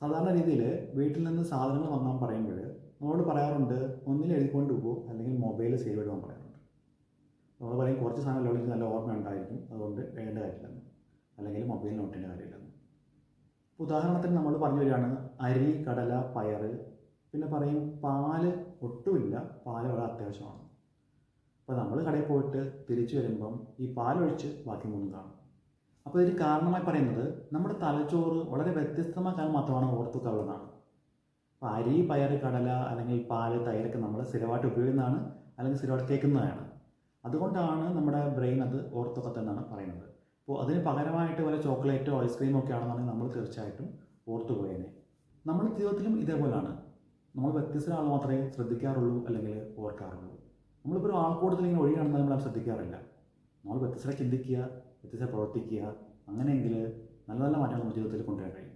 സാധാരണ രീതിയിൽ വീട്ടിൽ നിന്ന് സാധനങ്ങൾ വാങ്ങാൻ പറയുമ്പോൾ നമ്മളോട് പറയാറുണ്ട്, ഒന്നിൽ എഴുതിക്കൊണ്ട് പോകുമോ അല്ലെങ്കിൽ മൊബൈൽ സേവ് ഇടുവാൻ പറയാറുണ്ട്. നമ്മൾ പറയും കുറച്ച് സാധനം എനിക്ക് നല്ല ഓർമ്മ ഉണ്ടായിരിക്കും, അതുകൊണ്ട് എഴുതേണ്ട കാര്യമില്ലെന്ന്, അല്ലെങ്കിൽ മൊബൈൽ നോട്ടേണ്ട കാര്യമില്ലെന്ന്. ഉദാഹരണത്തിന് നമ്മൾ പറഞ്ഞു വരികയാണ് അരി, കടല, പയർ, പിന്നെ പറയും പാല് ഒട്ടുമില്ല, പാല് വളരെ അത്യാവശ്യമാണ്. അപ്പോൾ നമ്മൾ കടയിൽ പോയിട്ട് തിരിച്ചു വരുമ്പം ഈ പാലൊഴിച്ച് ബാക്കി മൂന്നും കാണും. അപ്പോൾ ഇതിന് കാരണമായി പറയുന്നത് നമ്മുടെ തലച്ചോറ് വളരെ വ്യത്യസ്തമായ കാര്യം മാത്രമാണ് ഓർത്തുകൊള്ളുന്നതാണ്. അപ്പോൾ അരി, പയർ, കടല അല്ലെങ്കിൽ പാല്, തൈരൊക്കെ നമ്മൾ സ്ഥിരമായിട്ട് ഉപയോഗിക്കുന്നതാണ്, അല്ലെങ്കിൽ സ്ഥിരമായിട്ട് കേൾക്കുന്നതാണ്. അതുകൊണ്ടാണ് നമ്മുടെ ബ്രെയിൻ അത് ഓർത്തുവെക്കുമെന്നാണ് പറയുന്നത്. അപ്പോൾ അതിന് പകരമായിട്ട് വല്ല ചോക്ലേറ്റോ ഐസ്ക്രീമോ ഒക്കെ ആണെന്നുണ്ടെങ്കിൽ നമ്മൾ തീർച്ചയായിട്ടും ഓർത്തുപോയേനെ. നമ്മുടെ ജീവിതത്തിലും ഇതേപോലെയാണ്. നമ്മൾ വ്യത്യസ്ത ആൾ മാത്രമേ ശ്രദ്ധിക്കാറുള്ളൂ അല്ലെങ്കിൽ ഓർക്കാറുള്ളൂ. നമ്മളിപ്പോൾ ഒരു ആൾക്കൂട്ടത്തിൽ ഇങ്ങനെ ഒഴിയാണെന്ന് നമ്മൾ ശ്രദ്ധിക്കാറില്ല. നമ്മൾ വ്യത്യസ്ത ചിന്തിക്കുക, വ്യത്യസ്ത പ്രവർത്തിക്കുക, അങ്ങനെയെങ്കിൽ നല്ല നല്ല മാറ്റങ്ങൾ നമ്മുടെ ജീവിതത്തിൽ കൊണ്ടുവരാൻ കഴിയും.